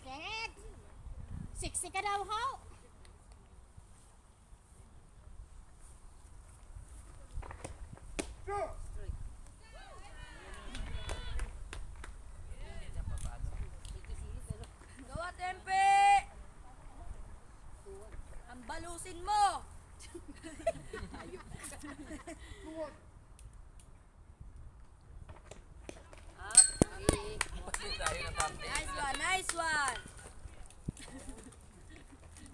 Bakit? Siksi ka daw, ho? Gawa, Tempe! Ang balusin mo! Nice one, nice one!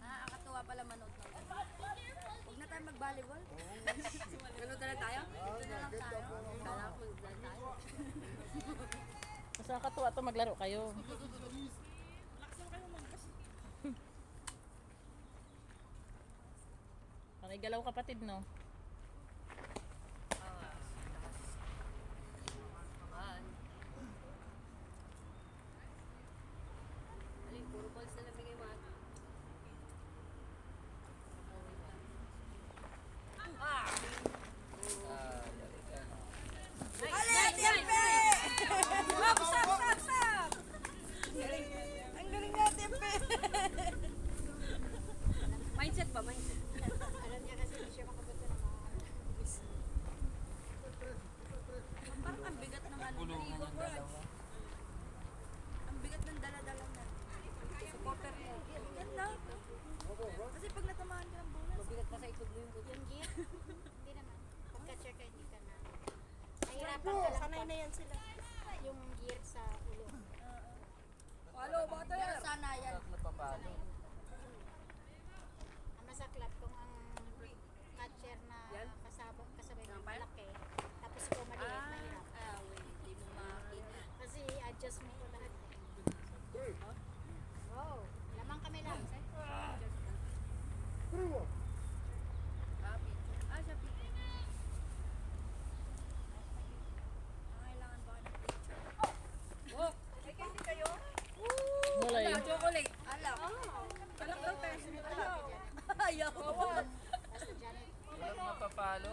Nakakatuwa pala manood ng huwag na tayo mag-volleyball. Ganun na lang tayo? Dito na lang tayo. Kala ko dito tayo. Mas nakakatuwa ito maglaro kayo. Panay-galaw kapatid, no? Puro balls na lang bigay mo. Ale, Tempe! Stop, stop, stop, stop! Ang galing nga, Tempe! Mindset ba? Mindset. Alam niya kasi hindi siya makapunta ng mga Parang ang bigat ng ano. Ang bigat ng dala-dala na. Supporter mo. Yan na. Kasi pag natamaan ka ng bola, mabigat pa sa itog mo yung buto. yung gear. Hindi naman. Pagka-check ka, hindi ka na. Nahirapan ka lang. Sanay na yan sila. Yung gear sa ulo. Palo, butter! Sana yan. Ang masaklap kung ang catcher na kasabay ng malaki. Tapos kung maliit, mahirap. Hindi mo makakita. Kasi adjust mo ko lahat. Wow, lamang kami lang. Happy. Siya pili. Kailangan ba ng picture? Oh! May candy kayo? Wala yun. Chocolate. Alam. Alam daw tayo. Ayaw. Basta Janet. Walang mapapalo.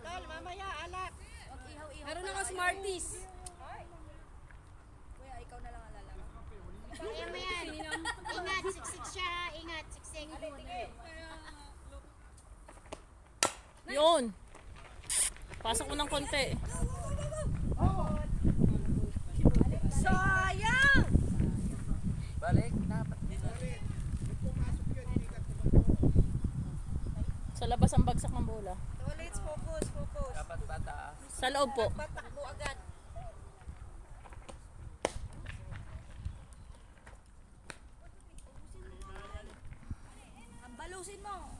Tol, mamaya, alak. Mag-ihaw-ihaw. Meron ako Smarties. Kuya, ikaw na lang alala. Kaya mo yan. Ingat, siksik siya. Ingat, siksik. Yun! Pasok mo ng konti. Sayang! Balik, dapat din na. Sa labas ang bagsak ng bola. Let's focus, focus. Dapat bata. Sa loob po. Patakbo agad. Ang balusin mo.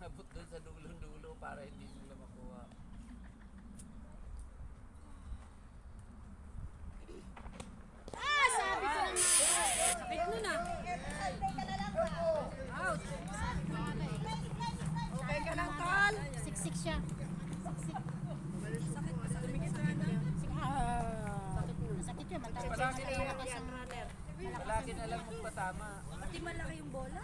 Nabot doon sa dulo-dulo para hindi nila makuha. Sabi ko lang. Sakit mo na. Out. Okay ka lang, Tol. Siksik siya. Siksik. Sakit mo. Sakit mo. Masakit yun. Matawag Palagi siya. na lang, Malakas ang runner. palagi na lang magpatama. Pati malaki yung bola.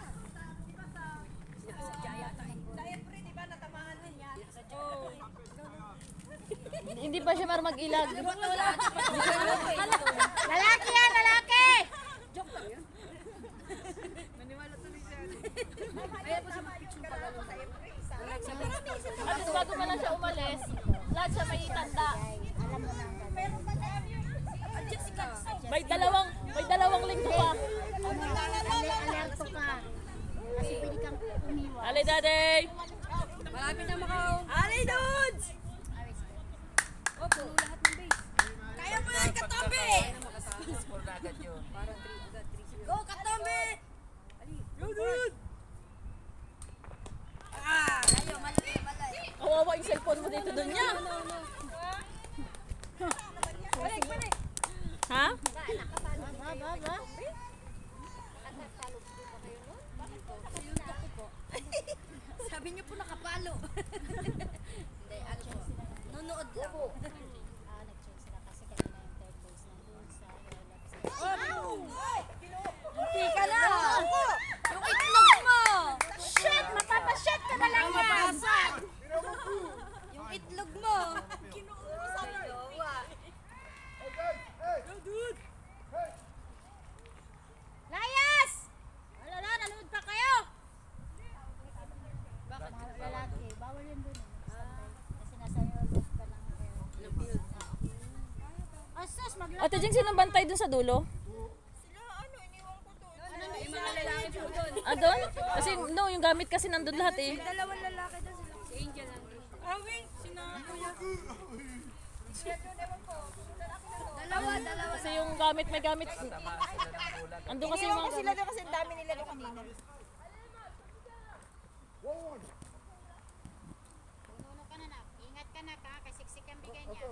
Sadya yata eh. Diet pre, di ba natamaan din yan? Oh. Hindi pa siya mar mag-ilag. Lalaki yan, lalaki! Joke lang yun. Maniwala tuloy siya. Kaya po siya mag-picture pa gano'n. At least bago man lang siya umalis, lahat siya may tanda. Alam mo na. Andiyan si Kat. May dalawang linggo pa. Alerto ka. Kasi pwede kang umiwas. Ali, daddy! Malapit na makaw. Ali, dudes! Oh, puno lahat ng base. Kaya mo yan, Katombe! Score na agad yun. Parang 3 agad, 3-0. Go, Katombe! Ali, go, dude! Layo, malay, malay. Kawawa yung cellphone mo dito doon niya. Balik, balik. Ha? Ba? Sabi niyo po nakapalo. Hindi, ano po. Nunood lang. Nag-change sila kasi kanina yung third base nandun sa LFC. Hindi ka na! Yung itlog mo! Shit! Mapapashit ka na lang yan! Mapapasag! Yung itlog mo! Kinuha sa jowa. Ate Jing, sinong bantay dun sa dulo? Yung mga lalaki po doon. Ah, doon? Kasi no, yung gamit kasi nandun lahat eh. Dalawang lalaki doon sila. Si Angel nandun. Dalawa. Kasi yung gamit, may gamit. Andun kasi yung mga Sila doon kasi ang dami nila doon kanina. Pununo ka na na. Ingat ka na ka, kasi siksik ang bigay niya.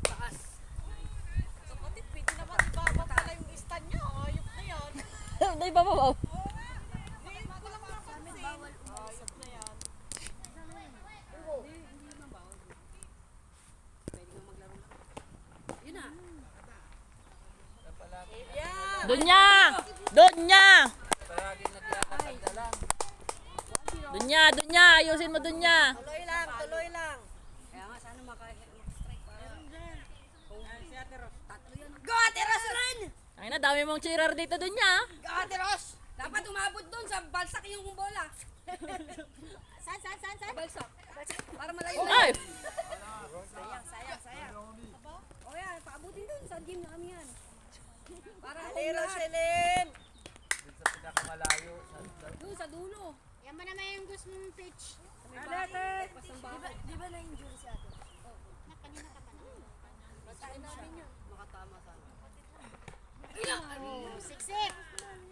Taas. Kapatid, pwede naman ibaba pala yung stand niya. Ayok na yan. Ay, babaw. Amin bawal umalis. Na yan. Hindi naman bawal. Pwede nga maglaro lang. Yun na. Dunya! Dunya! Palaging naglalakad na lang. Dunya! Ayusin mo Dunya! Tuloy lang, tuloy lang. Kaya nga sana maka-strike para. Tatlo yan. Go Ate Ros rin! Ay na, dami mong cheerer dito Dunya. Go Ate Ros! Dapat umabot doon sa balsak yung bola. Saan? Balsak. Para malayo. Ay! Sayang. O yan, paabutin doon sa game namin yan. Para Ali home lahat. Roselyn. Dun sa pinakamalayo. Doon sa dulo. Yan mo naman yung gusto mong pitch. Di ba na-injure si ate? Na, kanina ka pa na. Basahin namin yun. Makatama sana. Oh, siksik.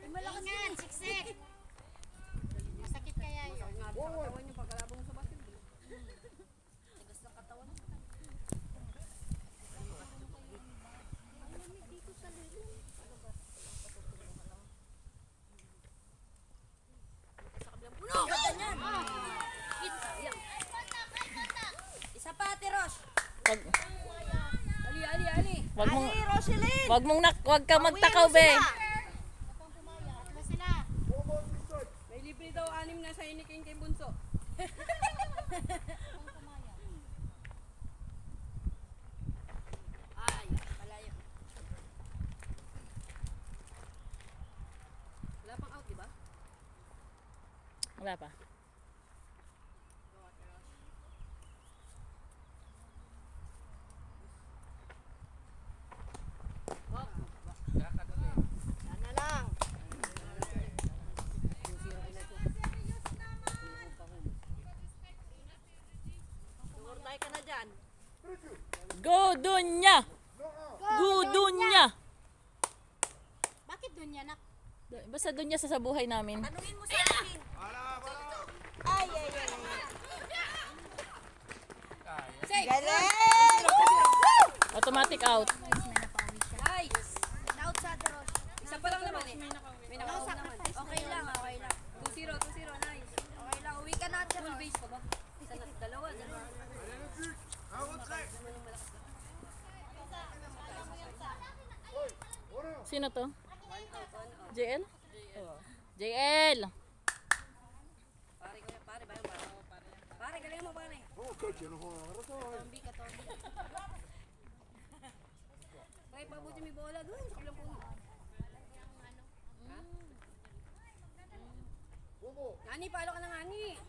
Ingat, siksik. Masakit kaya yun. Nga sa katawan niyo pagkalabang mo sa basketball. Tigas ng katawan. Puno! Ganda niyan! Sayang. Isa pa, Ate Ros. Ali. Wag kang magtakaw be. Tatlo sila. May libre daw 6 na sa iniking kay Bunso. Ay, palayo. Wala pang out, di ba? Wala pa. Kakadali. Yan na lang. Tumurtay ka na dyan. Go Dunya! Go Dunya! Bakit doon yan? Basta Dunya sa buhay namin. Tanungin mo sa akin. Ay. Kaya. Galing! Automatic out. Nice! Out sa Ate Ros. Isa pa lang naman eh. May nakaw naman. Okay lang. 2-0, nice. Okay lang, uwi ka na Ate Ros. Full base pa ba? Isa na, dalawa. Sino to? 1 out. JL? JL! Pare, bayan ba? Pare, galing mo pare. Tombi ka. Kaya pabuti may bola doon sa kabilang puno. Nani, palo ka na Nani.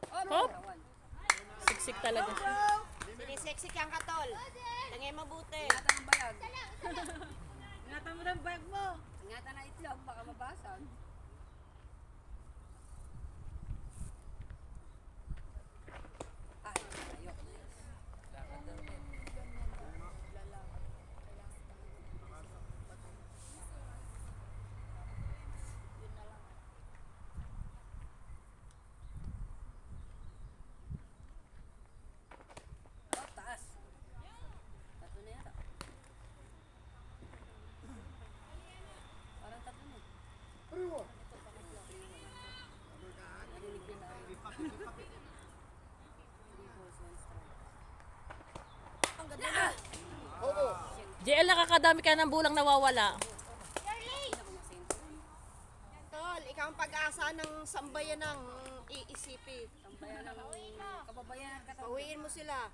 Oh, Hop. tawan. Siksik talaga. Sinisexy kang katol. Tangay mabuti. Ingatan ng bayag. Ingatan mo ng bag mo. Ingatan na itlog, baka mabasag. Ay, ayok. Lakad daw yan. Oh, taas. Tatlo na yata. Parang tatlo na. Narinig niya tayo. 3 balls, 1 strike. Ang ganda na! JL, nakakadami ka ng bulang nawawala. Tol, ikaw ang pag-asa ng sambayan ng iisipin. Tambayan ng kababayan at katabi. Pauwiin mo sila.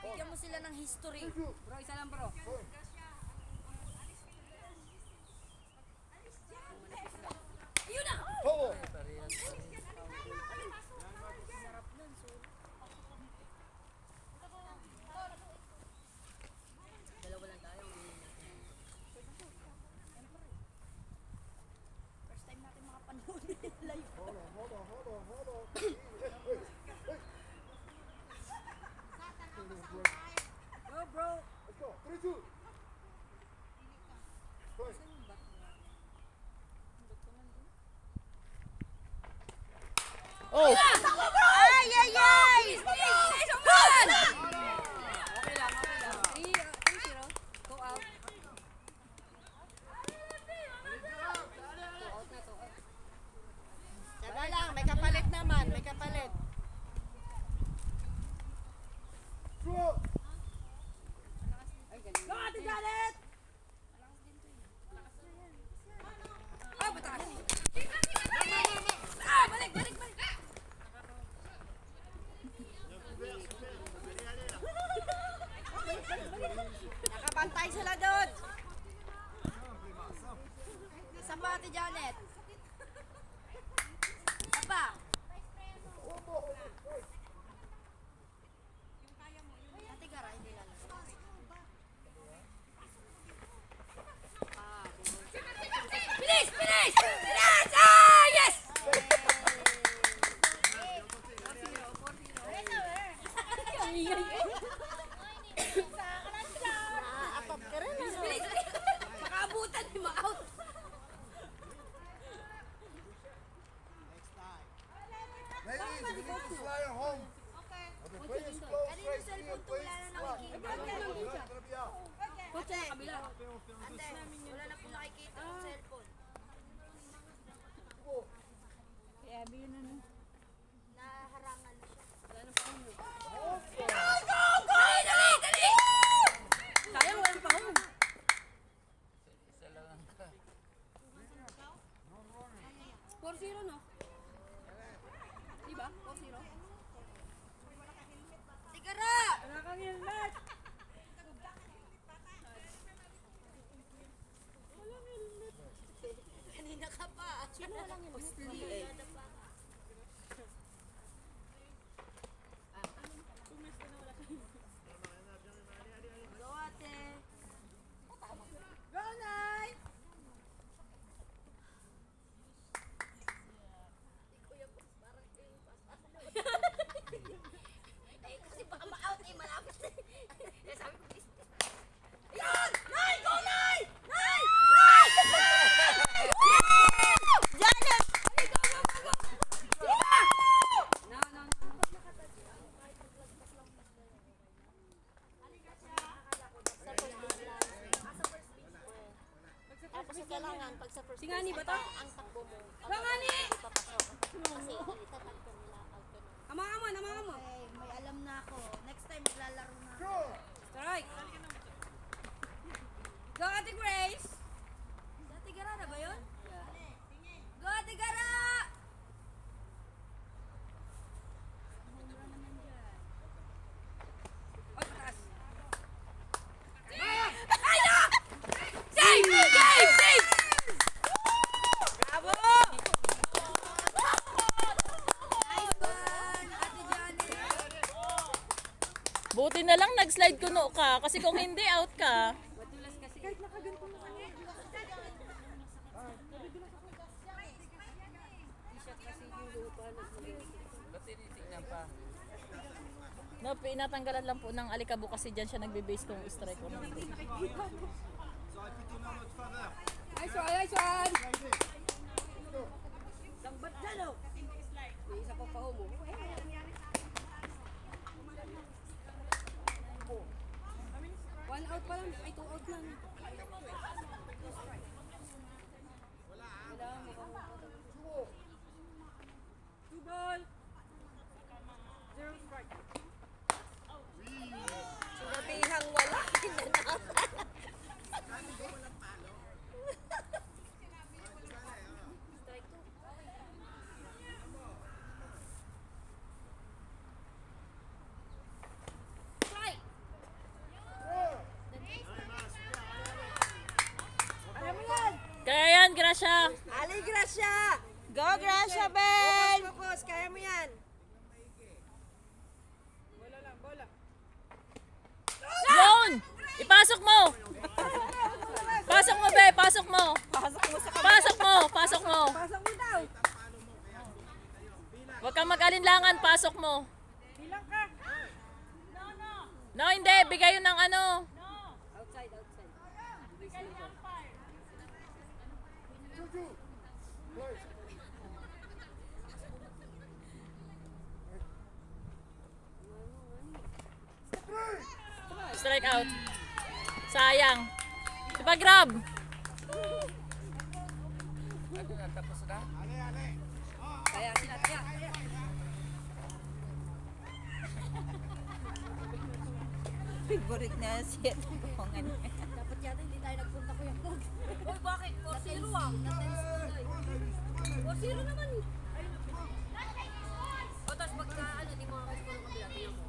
Bigyan mo sila ng history. Bro, isa lang bro. Oh! Ay, ay, ay! Bilis, uman! Okay lang, okay lang. 3-0. Go out. Tara lang, may kapalit naman, may kapalit. Go, Ate Janet! Ah, batas. Ah, balik, balik, balik. Nakapantay sila doon. Isa pa, Ate Janet. Isa pa. Ate Gara, hindi lalagay. Bilis! Bilis! Bilis! Ah! Yes! Naaakap ka rin. Bilis! Bilis! Makaabutan, di ma-out. Ladies, we need to fly her home. The plane is closed Kanino right cellphone here. to? Plane Wala is na closed. nakikita. We're not gonna be out. Kotse, kabila. Ate, wala na po nakikita ang cellphone. Naharangan na siya. Wala na pa mo. Go! Dali! Dali! Sayang, walang pa mo. Isa lang ang ka. 4-0, no? Diba? 4-0? Sigara! Wala kang helmet! Kanina ka pa. Sino walang helmet? Go, ate! Go, Nay! Eh, kasi baka ma-out eh, malapit na. Eh, sabi ko, please. Yan! Nay! Go, Nay! Nay! Nay! Janet! Ay, go, go, go, go! Diba? No, no, no. Tapos kailangan pag sa first Singani ba to? ang takbo mo. Singani! Papasok. Kasi itatakbo nila out ka nun. Amahan mo, amahan mo. Okay, may alam na ako. Next time maglalaro na. Strike! Go, Ate Grace! Ate Gara na ba yun? Go, Ate Gara! Oh, pataas. Ay, no! Save! Save! Save! Bravo! Nice one, Ate Janet! Buti na lang nag-slide kuno ka kasi kung hindi out ka. Matulas kasi. Kahit nakaganto na kanya. T-shirt kasi yung lupa na Ba't tinitingnan pa? No, pinatanggalan lang po ng alikabo kasi dyan siya nagbe-base kung strike or hindi. Nice one, nice one! Lambat dyan, oh! May isa pa pa mo. One out pa lang. Ay, 2 out lang. Wala, mukhang 2 ball! 0 strike. Sinabihang wala. Strike 2. Strike! Alam mo yan! Kaya yan, Gracia. Ali, Gracia! Go, Gracia, Ben! Focus, kaya mo yan. Yun! Ipasok mo! Pasok mo, be! Pasok mo! Pasok mo! Pasok mo! Pasok mo daw! Huwag kang mag-alinlangan, pasok mo. Bilang ka! No, hindi. Bigay yun ng ano. Outside, outside. Strike out. Sayang. Ipag-grab. Ano na, tapos na? Kaya sila, kaya. Favorite na siya. Dapat yata hindi tayo nagpunta ko yung Uy, bakit? 4-0 ah. Na-tense ko na eh. 4-0 naman eh. O, tapos pagka ano, di mo makakaspo ng kabila. Tingnan mo.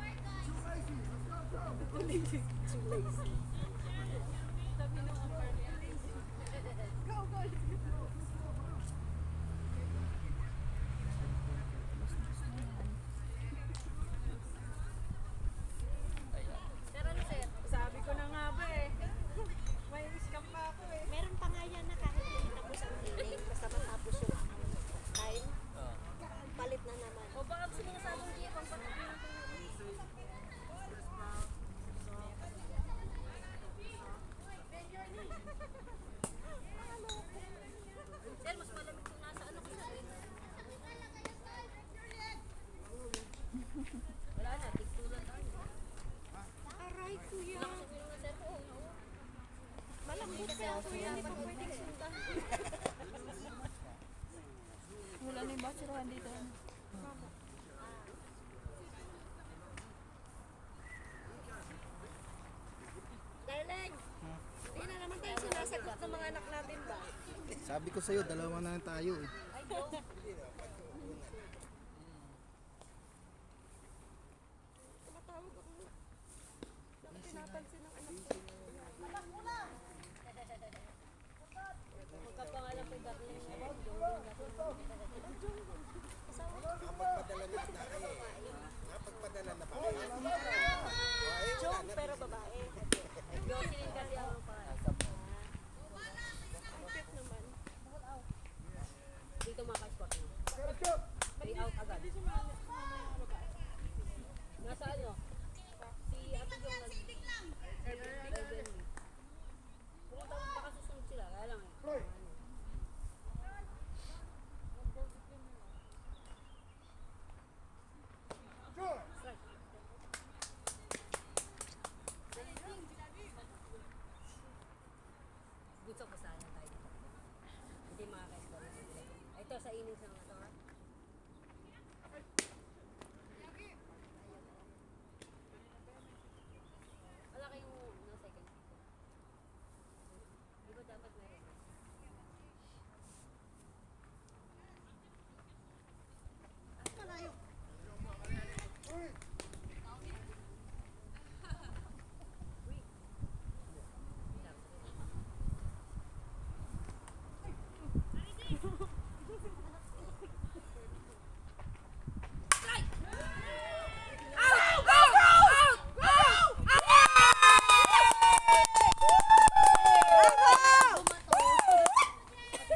Sir, ano sir? Sabi ko na nga ba eh. May scam pa ako eh. Meron pa nga yan na kahit hindi tapos ang meeting, basta matapos yung time, palit na naman. O, baka gusto mo na sabong giya pang patuloy ng Sir, mas malamig kung nasa ano ko sir. Wala na, tigtulan tayo. Aray, kuya. Nakasusunod na sir ko. Malambot ka, kuya. Hindi pa pwedeng sundan. Wala na yung basurahan dito. Darling, hindi na naman tayo sinasagot ng mga anak natin ba? Sabi ko sa'yo, dalawa na lang tayo eh. Tumatawag ako. Pinapansin ng anak ko. Magkapangalan kay Darling na wag. Joke, pero babae. Jocelyn kasi ako pa. Cute naman. Dito makaspot mo. Stay out agad. Nasa ano? Si Ate Jong nag- Pumunta mo baka susunod sila. Kaya lang eh. Gusto ko sana tayo dito. Hindi makaka-score. Ito sa innings ng ito ha. Wala kayong no, second. Di ba dapat meron?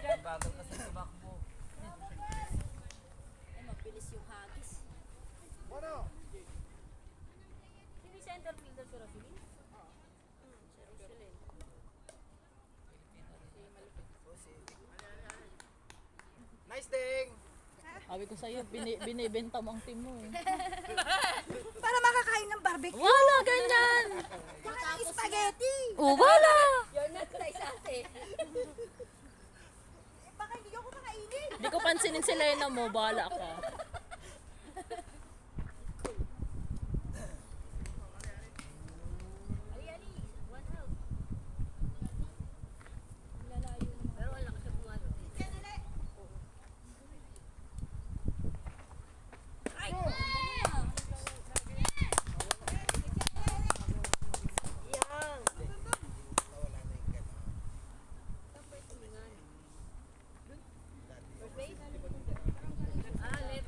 Ang bagal kasi tumakbo. Ay, mabilis yung hagis. Hindi center fielder si Rosalyn? Si Rosalyn. Nice ding! Sabi ko sa'yo, binibenta mo ang team mo eh. Para makakain ng barbecue. Wala ganyan! Kakain spaghetti. Oh, wala! You're not nice ate. Baka hindi ako makainin. Hindi ko pansinin si Lena mo, bahala ka. Ali, Ali. One out. Lalayo naman. Pero wala kasi pumalo. Ay! Yan. First base? Ah,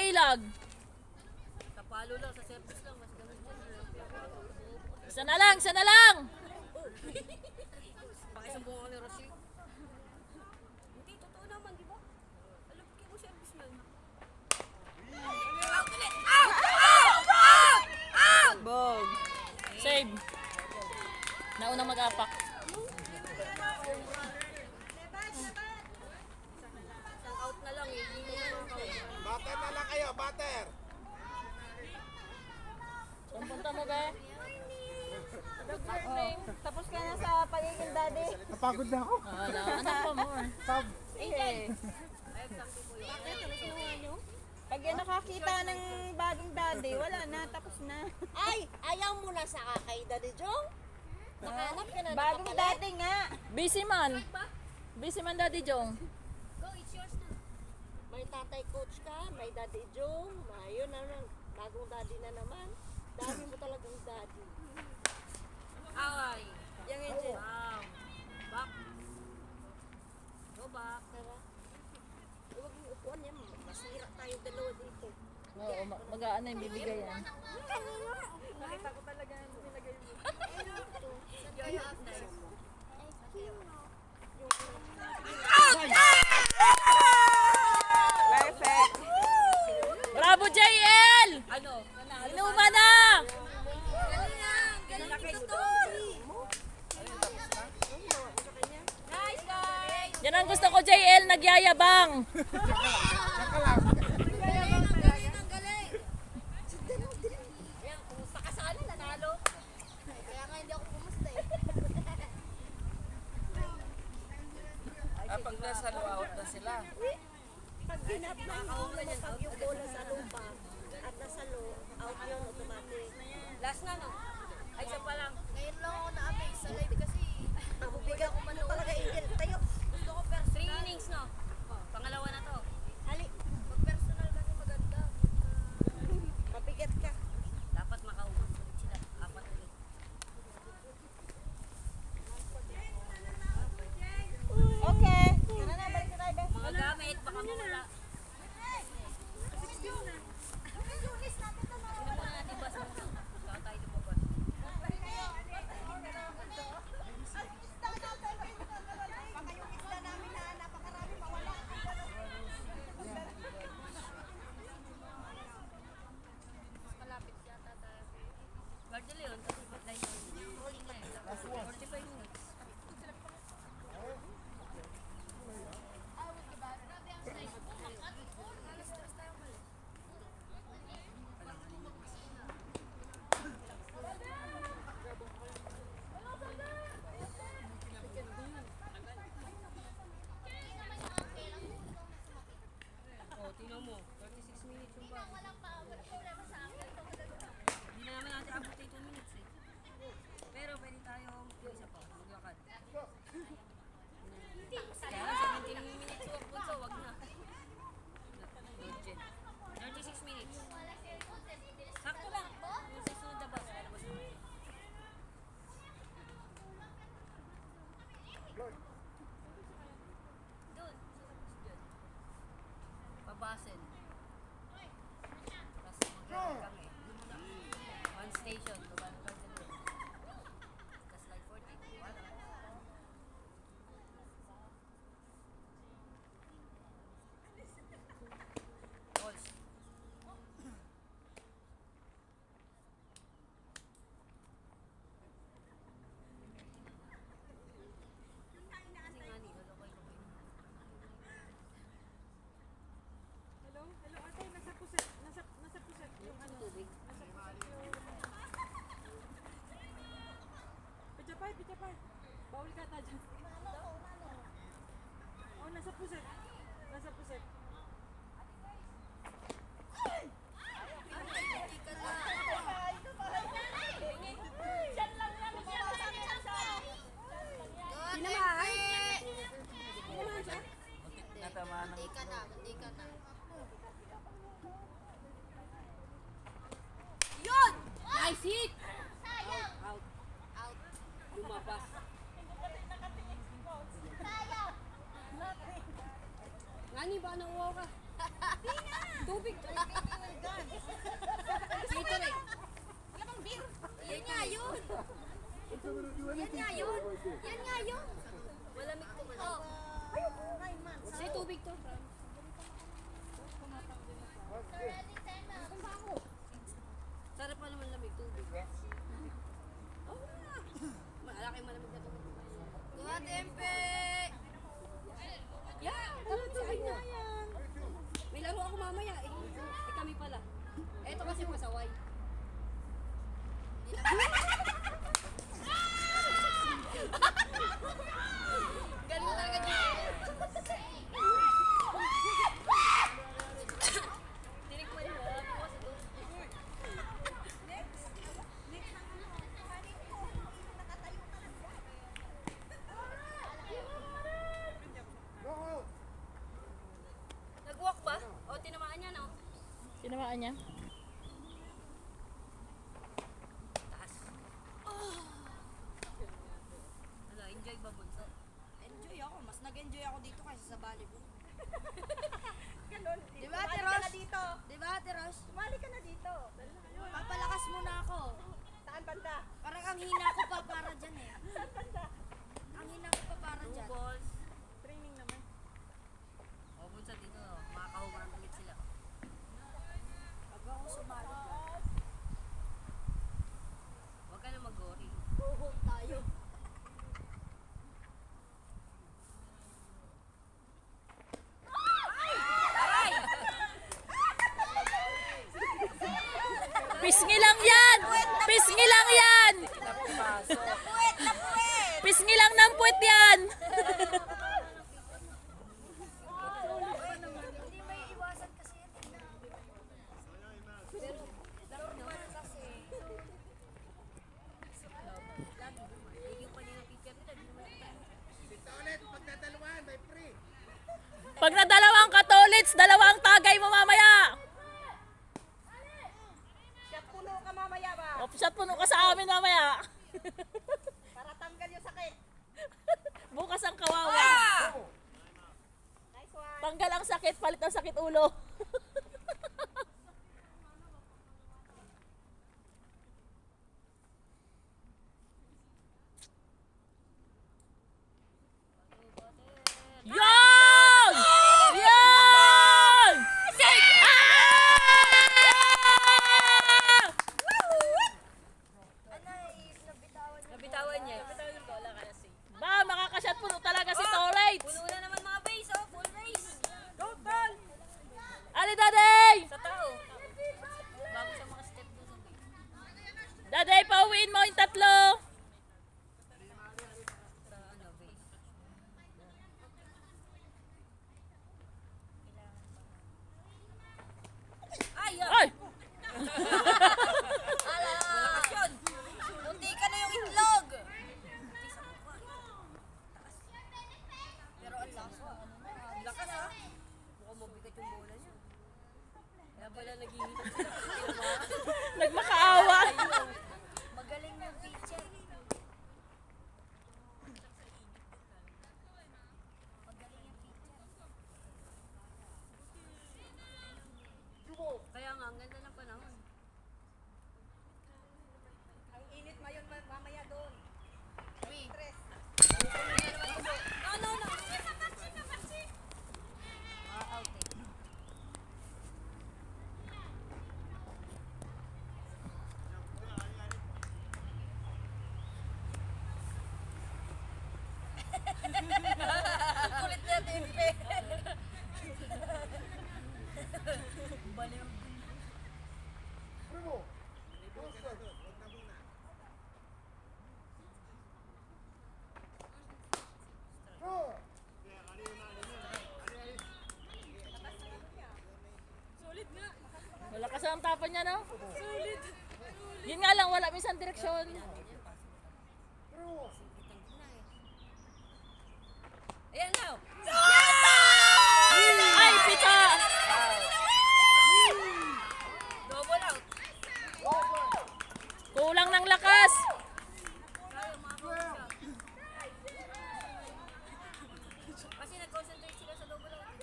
ilag. Sa palo lang, sa service lang, mas ganun dyan. Isa na lang, isa na lang. Pakisumbong ako ni Rosie. Hindi, totoo naman, di ba? Alam ko mo service man. Out ulit! Out! Out! Out! Out! Bog. Save. Naunang mag-apak. Isang out na lang eh. Hindi mo makakawin. Batter na lang kayo, batter. Saan punta mo, be? Tapos ka na sa pagiging daddy. Napagod na ako. Anak pa mo. Sab. Eh. Pag yan nakakita ng bagong daddy, wala na, tapos na. Ay, ayaw mo na sa kay Daddy Jong? Nakahanap ka na ng Bagong kapalit? daddy nga. Busy man. Busy man, Daddy Jong. Go, it's yours na. May tatay coach ka, may Daddy Jong, ayun na naman, bagong daddy na naman. Dami mo talagang daddy. Away. Yung engine. Wow. Back. Go back. Tara. Huwag mo upuan yan, masira tayo dalawa dito. Oo, mag-aan na yung bibigay yan. Nakita ko talaga yung nilagay mo. Your half time. Perfect. Bravo, JL! Ano? Nanalo. Inuman na! Galing lang. Galing dito to. Nice, guys. Yan ang gusto ko, JL, nagyayabang. Galing, ang galing, ang galing. Ayan, kumusta ka sana, nanalo. Kaya nga hindi ako kumusta eh. Pag nasa out na sila. Pag hinap na pag yung bola sa lupa at nasa low, out yun automatic. Last na, no? Ay, isa pa lang. Ngayon lang ako na-amaze sa live kasi Ang bigat ko man talaga, Angel. Tayo. Gusto ko first 3 innings, no? Oh, pangalawa na to. Hali. pag personal kasi maganda. Mabigat ka. Dapat makauwi sila. Apat ulit. Okay. Tara na, balik na tayo, be. Mga gamit, baka mawala. Sino pa natin ba sa mga? Saka tayo lumabas. Malapit yata tayo. Guard nila yun, tapos line yun. 45 minutes. Oh, tingnan mo. 36 minutes yung ba? Hindi na naman natin abot yung 2 minutes eh. Pero pwede tayong isa pa, maglakad. Kaya lang, 17 minutes walk po, so wag na. Virgin. 36 minutes. Sakto lang. Yung sa sunod na bus, lalabas na. Doon, dyan. Pabasin. Tapos mag-run kami. One station, baba na tayo dyan. Tapos like 40. Wala. Balls. Kasi nga ni, lolokoy-lokoy. Tubig. Pijapay, pijapay. Bawal ka ta dyan. Oh, nasa puset. Nasa puset. Natamaan ng Nice hit! Out. Out. Lumabas. Ngani ba nauwaw ka? Tubig. Dito rin. Wala bang beer? Yan nga yun. Yan nga yun. Yan nga yun. Malamig to man. Oh. Say tubig to. Sarap pa naman lamig tubig. Oh, malaki malamig na tubig. Kuha, tempe! Yan! Tara sa kanya yan. May laro ako mamaya eh. Eh kami pala. Eto kasi masaway. Galing talaga dyan. Tinig mo yun. Nag-walk ba? O tinamaan niya no? Sinamaan niya? Ano, enjoy ba bunso? Enjoy ako. Mas nag-enjoy ako dito kaysa sa volleyball. Ganun. Di ba, Sumali Ate ka Ross? na dito. Di ba, Ate Ross? Sumali ka na dito. Papalakas muna ako. Saan banda? Parang ang hina ko pa para dyan eh. Saan banda? Ang hina ko pa para dyan. Training naman. O, bunso dito. Makakahuman ulit sila. Pag ako sumali dyan. Huwag ka na mag-gori. Huhog tayo. Pisngi lang yan! Pisngi lang yan! Napasok. Pisngi lang ng puwet yan! Hindi may iwasan kasi yan. Pero, laro naman kasi. Yung kanina picture nila, di naman Pag na dalawang katolits, dalawang tagay mo mamaya! Shot puno ka mamaya ba? O, shot puno ka sa amin mamaya. Para tanggal yung sakit. Bukas ang kawawa. Nice one. Tanggal ang sakit, palit ang sakit ulo. Yan! Yan! Ah! nabitawan niya. Ba, makakashot puno talaga si Torres. Puno na naman mga base, oh. Full race. Go, ball! Ali Daday! Sa tao. Bago sa mga step doon sa base. Daday, pauwiin mo yung tatlo. Sa ano, base. Ay, yun! Ay! Malakas yun. Munti ka na yung itlog. Munti sa mukha. Taas. Pero ang lakas. Ang lakas ha. Mukhang mabigat yung bola niya. Kaya pala naghihinap sila. Nagmakaawa. Magaling yung pitcher. Magaling yung pitcher. Kaya nga, ang ganda ng panahon. Ang init ngayon mamaya doon. Uy. Stress. No. Out eh. Kulit na timpe. Baliw. Primo. Basta. Go. Malakas ang tapan niya, no? Sulit. Yun nga lang, wala minsan direksyon. Primo. Ayan now. Ay, pita! Double out. Kulang ng lakas. Kaya makakuha siya. Kasi nag-concentrate sila sa double out.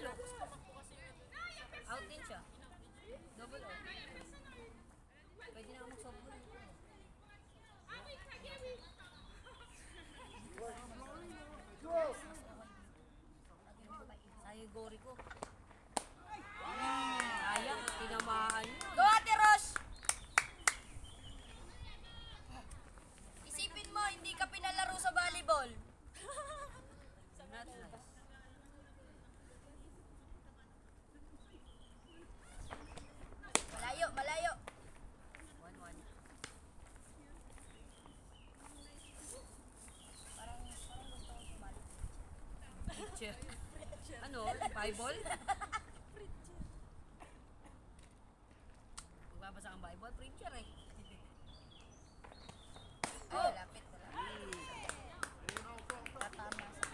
Panalo. Out din siya. Double out. Pwede na ako mag-softball. Sayang yung gori ko. Sayang, tinamaan mo. Go Ate Rosh! Isipin mo, hindi ka pinalaro sa volleyball. Not nice. Malayo, malayo. 1-1. Parang gusto ko sumali. Preacher. Ano? Bible? Magbabasa ang Bible? Preacher eh. Ay, lapit. Tatama sa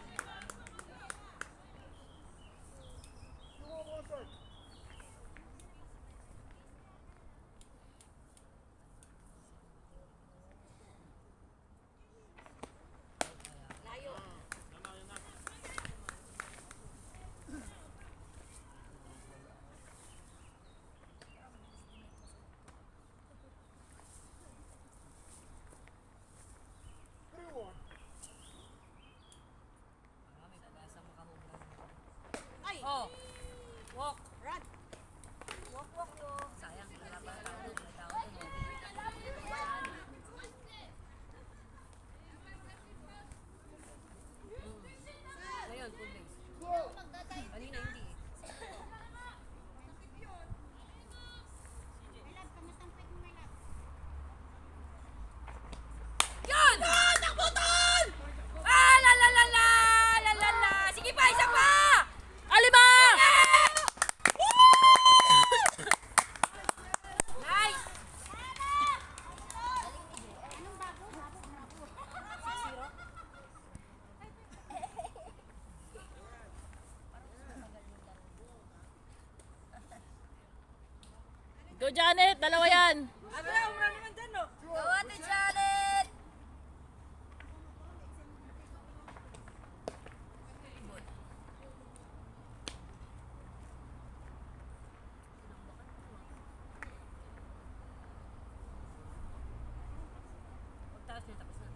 may pag-asa makahubran. Ay! Oh! Walk! Run! Walk, walk, walk. Sayang, wala pa tao doon. May tao doon. Ngayon, full base. Kanina hindi eh. Yun! Nakbutol! Ah, la la la la! La la la! Sige pa, isa pa! Alima! Nice! Go Janet, dalawa yan. Go Ate Janet! Pagtaas niya, tapos na.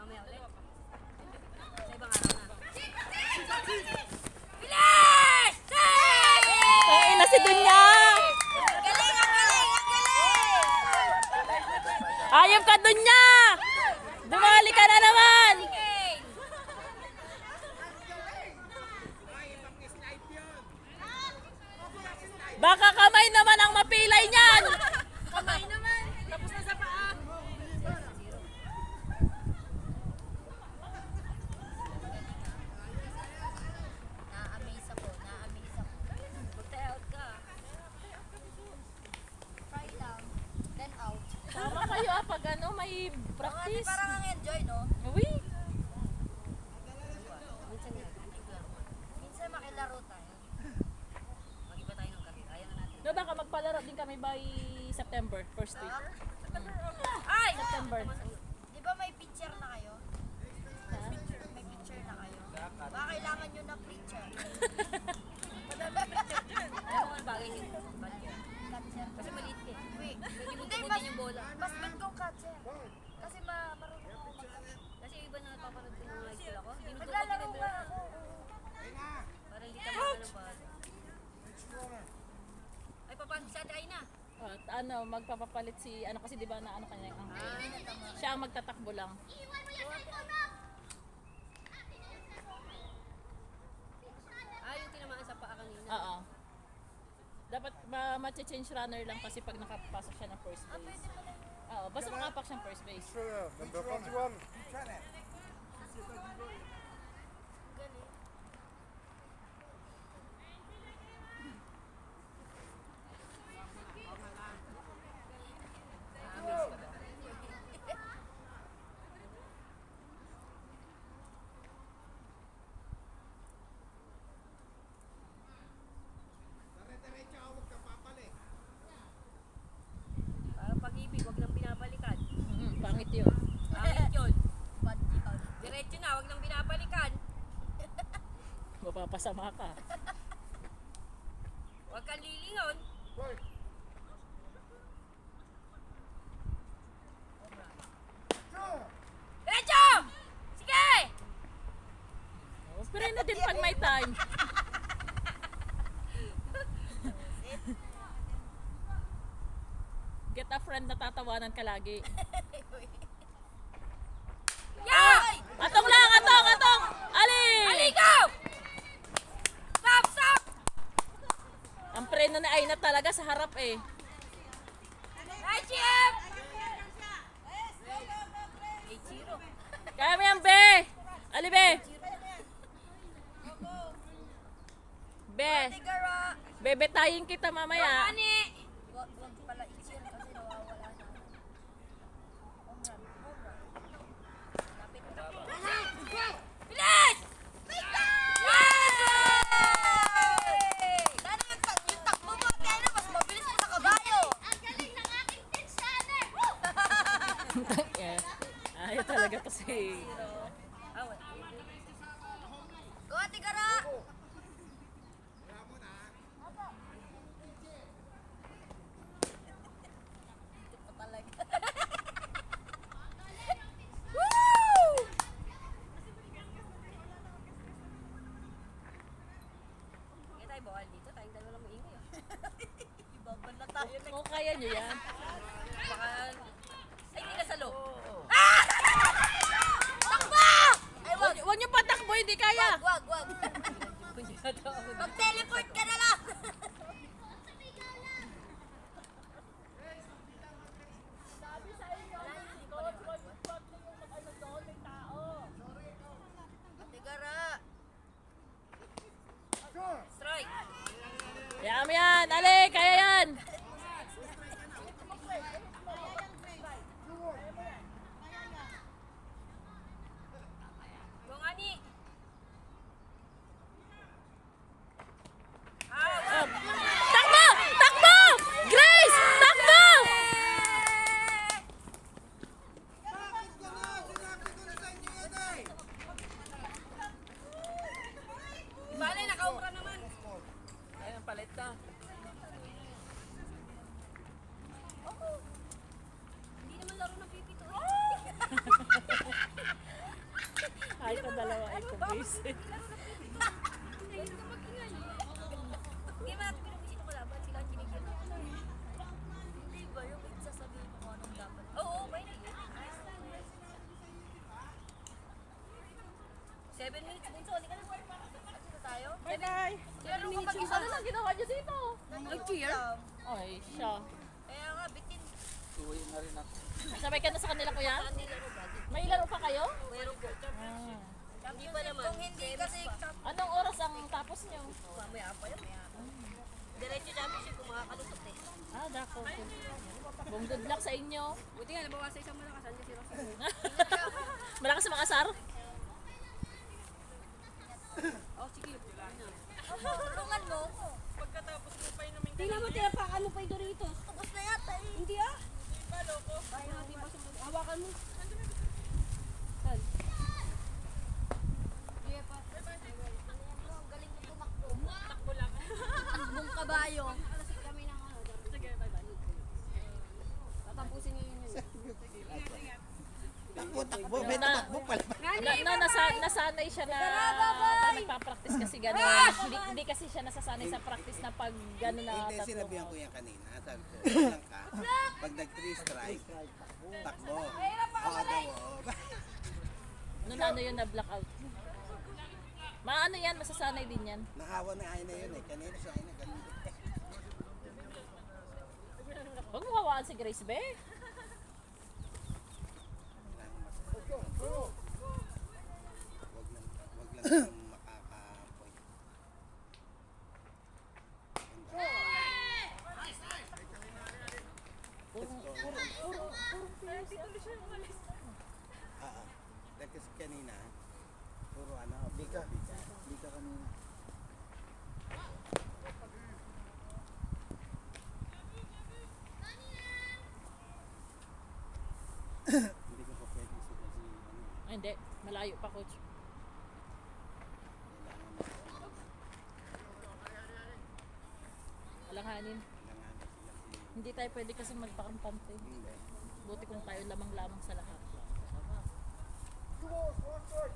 Mamaya ulit. Sa ibang araw na. Bilis! Ay, na si Dunya. Galing! Ang galing! Ang galing! Ayop ka, Dunya. Dumali ka na naman. Galing! Baka kamay naman ang mapilay niyan. Kamay naman! Tapos na sa paa! Na-amaze ako. Mag-tie-out ka. Try lang. Then out. Tama kayo pag ano, may practice. Parang ang enjoy, no? Uy. Minsan makilaro tayo. Mag-iba tayo ng karir. Kaya na natin. No, baka magpalaro din kami by September, first week. Ay! September. Di ba may picture na kayo? May picture na kayo? Baka kailangan nyo ng picture. Ayaw mo ang bagay yung catcher. Kasi maliit ka eh. Wait. Hindi, mas yung bola. Mas bet kong catcher. Kasi marunong ako mag-catcher. Kasi iba na napapanood ko ng high school ako. Naglalaro ka ako. Para hindi ka mga ng bata. Ay, papasok sa ate Aina. At ano, magpapapalit si, ano kasi di ba na ano kanya ang siya ang magtatakbo lang. Yung tinamaan sa paa kanina. Oo. Dapat ma-change runner lang kasi pag nakapasok siya ng first base. Oo, basta makapak siyang first base. Number 41. Para pag-ibig, wag nang binabalikan. Pangit yun. Pangit yun. Diretso na, wag nang binabalikan. Mapapasama ka. Huwag kang lilingon. Point. Sure. Diretso! Sige! Pero na din pag may time. Get a friend na tatawanan ka lagi. Yeah! Atong lang! Atong! Atong! Ali! Aligo! Stop! Stop! Ang preno na ay na talaga sa harap eh. Right, Chip! Kaya mo yan, be! Ali, be! Be! Tigara! Bebetayin kita mamaya. Ani! Wag pala i-chill kasi nawawala na. Bilis! Yay! Sana yung takbo mo, Tena, mas mabilis mo sa kabayo. Ang galing ng aking tinsaner! Yeah. Ayaw talaga kasi. Go, Tigara! Woo! Hindi tayo bawal dito. Tayong dalawa lang maingay. Ibabal na tayo. Kung kaya nyo yan. Baka... Ay, hindi na sa loob. Ah! Takbo! Ay, wag. Huwag nyo patakbo, hindi kaya. Wag. Mag-teleport ka na lang. Tigara. Sure. Strike. Kaya mo yan. Ali, kaya yan. Go, Ani. Ah, Takbo! Takbo! Grace! Takbo! Bale, nakaumra naman. Ay, ang palit na. Hindi naman laro ng pipito. Ay, ito dalawa ay kubis. Hindi ka mag-ingay. Hindi ba natin pinag-isip ko laban? Sila ang kinikil. Hindi ba yung sasabihin ko kung anong dapat? Oo, may na yun. 7 minutes din. So, hindi ka na. Ano tayo? Bye-bye. 7 minutes yung Ano lang ginawa nyo dito? Nag-cheer? Ay, siya. Kaya nga, bitin. Uwi na rin ako. Sabay ka na sa kanila, kuya? Kanila ko ba? May laro pa kayo? Mayroon po. Hindi pa naman. Kung hindi kasi, Anong oras ang tapos nyo? mamaya pa yun. Diretso championship kung makakalusot eh. Ah, dako. Buong good luck sa inyo. Buti nga, nabawa sa isang malakas. Andiyan si Roxy. Malakas sa makasar? Oh, sige. Tulungan mo. Pagkatapos mo pa inumin kanina. Tingnan mo, tinapakan mo pa yung Doritos. Tapos na yata eh. Hindi ah. Hindi pa, loko. Kaya natin pa siya. Hawakan mo. Saan? Sige pa. Ang galing mo tumakbo. Takbo lang. Takbong kabayo. Alasik kami ng ano. Sige, bye-bye. Tatampusin niyo yun. Takbo, may tumakbo pala. Nasanay siya na pag nagpa-practice kasi gano'n. Hindi kasi siya nasasanay sa practice na pag gano'n na Hindi, tatlo. sinabihan ko yan kanina. Sabi ko, lang ka. Pag nag-3 strike, takbo. Oo daw, oo. Ano na ano yun na blackout. Maano yan, masasanay din yan. Nahawa na ay na yun eh. Kanina siya ay nagalit. Huwag mo hawaan si Grace, be. Wag lang makaka-point. Dahil kasi kanina, puro ano, bika kanina. Hindi ko pa pwede kasi ano, Ay, hindi. Malayo pa, coach. kailangan mo. Hindi tayo pwede kasi magpakampante. Hindi. Buti kung tayo lamang-lamang sa lahat. Two balls, one strike.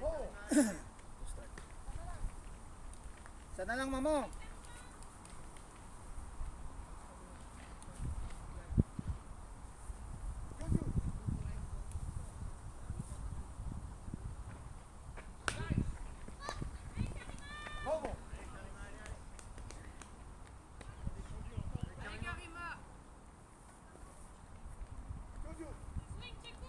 Ball. Sana lang, mamo. Bubble. Juju. Juju.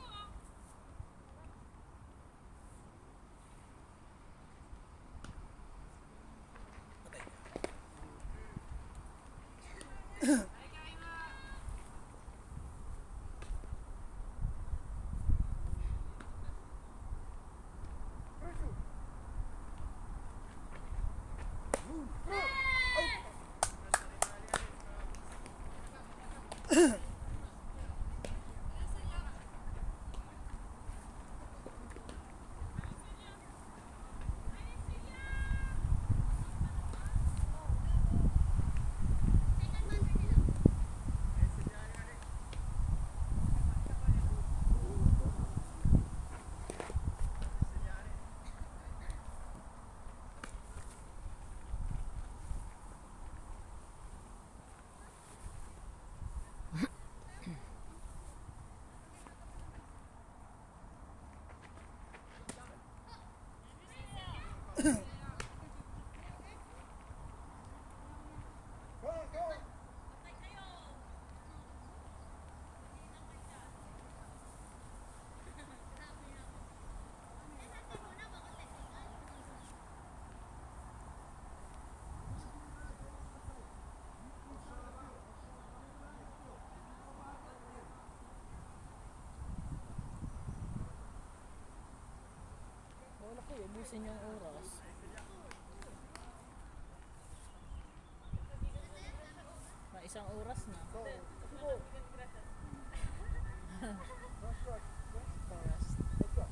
Go, go. Wala ko, ubusin yung oras. Isang oras na. Go. Two balls. One strike. Oras. Let's go.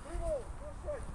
Three balls, one strike.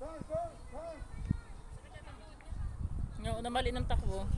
One out. Time, time, time. Yung na mali ng takbo.